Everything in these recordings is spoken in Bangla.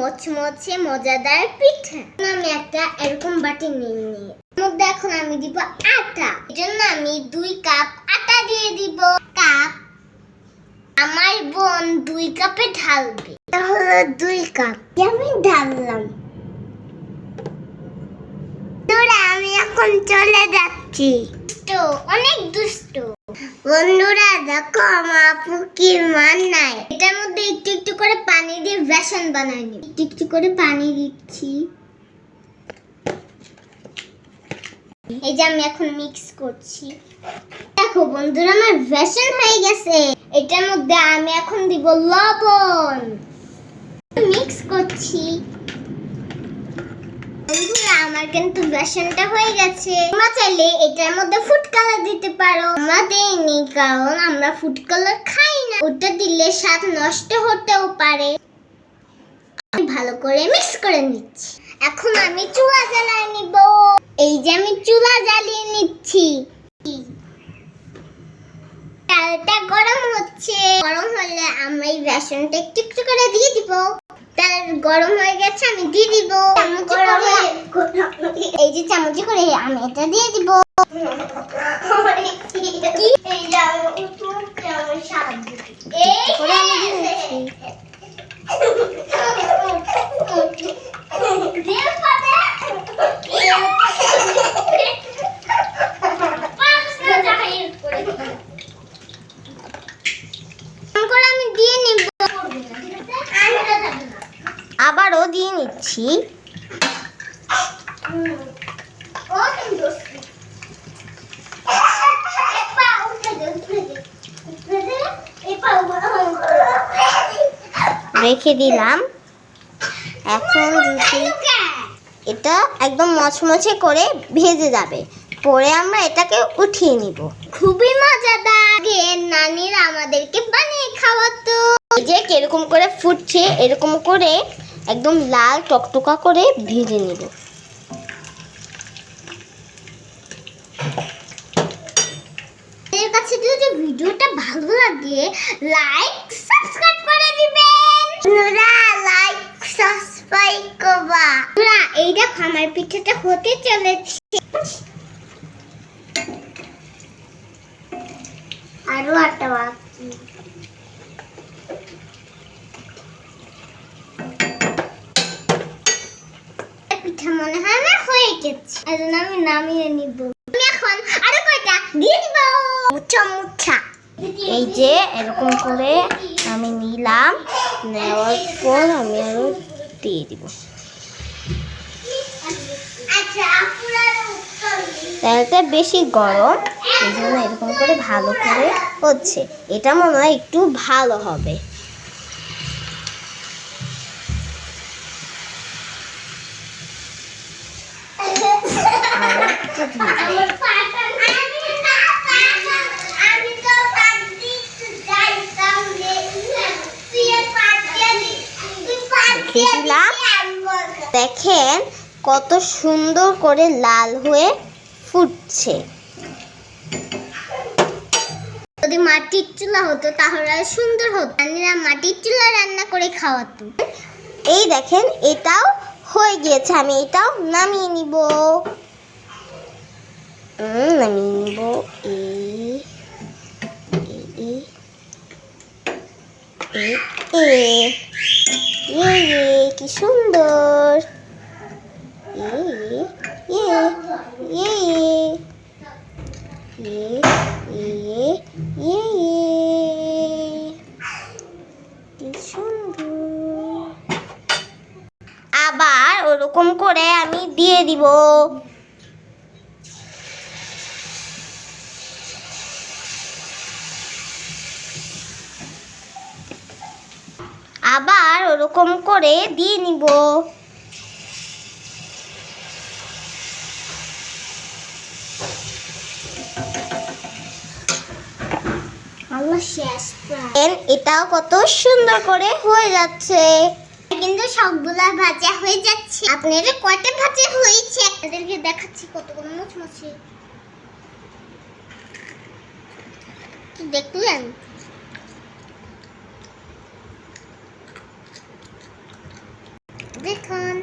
মচমচে মজাদার পিঠা। আমি একটা এরকম বাটি নিয়ে নিই, মধ্যে এখন আমি দিব আটা। এজন্য আমি 2 কাপ আটা দিয়ে দিব। কাপ আমার বোন 2 কাপে ঢালবে, তাহলে 2 কাপ আমি ঢাললাম। আমি এখন চলে যাচ্ছি। অনেক দুষ্ট বন্ধুরা, দেখো আমার আপু কি মান নাই। এটার মধ্যে একটু একটু করে পানি দিয়ে বেসন বানাই নিই। একটু একটু করে পানি দিচ্ছি। এই যে আমি এখন মিক্স করছি। দেখো বন্ধুরা, আমার বেসন হয়ে গেছে। এটার মধ্যে আমি এখন দিব লবণ। মিক্স করছি। বন্ধুরা, আমার কিন্তু বেসনটা হয়ে গেছে। তোমরা চাইলে এটার মধ্যে ফুড কালার দিতে পারো। আমরা দেইনি, কারণ আমরা ফুড কালার খাই না। ওটা দিলে স্বাদ নষ্ট হতেও পারে। আমি ভালো করে মিক্স করে নিচ্ছি। এখন আমি চুলা জ্বালিয়ে নিব। এই যে আমি চুলা জ্বালিয়ে নিচ্ছি। তেলটা গরম হচ্ছে। গরম হলে আমি এই বেসনটা একটু একটু করে দিয়ে দিব। তেল গরম হয়ে গেছে, আমি দিয়ে দিব। এই যে চামচে করে আমি এটা দিয়ে দিব। আবারও দিয়ে নিচ্ছি। রেখে দিলাম। এখন যদি এটা একদম মচমচে করে ভেজে যাবে, পরে আমরা এটাকে উঠিয়ে নিব। খুবই মজাদার। নানিরা আমাদেরকে বানিয়ে খাওয়াতো। এই যে কিরকম করে ফুটছে, এরকম করে একদম লাল টকটকা করে ভেজে নিব। এর কাছে যদি ভিডিওটা ভালো লাগে, লাইক সাবস্ক্রাইব করে দিবেন। বন্ধুরা, লাইক সাবস্ক্রাইব করবা। বন্ধুরা, এই দেখো আমার পিঠাটা হতে চলেছে। আরো আটা বাকি। পিঠা মনে হয় আমার হয়ে গেছে। এখন আমি নামিয়ে নিব। আমি এখন আরো কয়টা দিয়ে দিব। মুচা এই যে এরকম করে আমি নিলাম। নেওয়ার পর আমি আরো দিয়ে দিব। তেলটা বেশি গরম, এই জন্য এরকম করে ভালো করে হচ্ছে। এটা মনে হয় একটু ভালো হবে। দেখেন কত সুন্দর করে লাল হয়ে ফুটছে। যদি মাটির চুলা হতো তাহলে সুন্দর হতো। নানিরা মাটির চুলা রান্না করে খাওয়াতো। এই দেখেন এটাও হয়ে গিয়েছে। আমি এটাও নামিয়ে নিব। নামিয়ে নিব। কি সুন্দর। আবার ওরকম করে আমি দিয়ে দিব। আবার ওরকম করে দিয়ে নিব। এটাও কত সুন্দর করে হয়ে যাচ্ছে। কিন্তু সবগুলা ভাজা হয়ে যাচ্ছে। আপনাদের কয়টা ভাজা হয়েছে আপনাদেরকে দেখাচ্ছি। কতগুলো মুচমুচে দেখলেন। দেখুন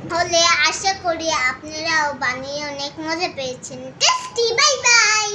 তাহলে আশা করি আপনারাও বানিয়ে অনেক মজা পেয়েছেন। টেস্টি। Bye bye.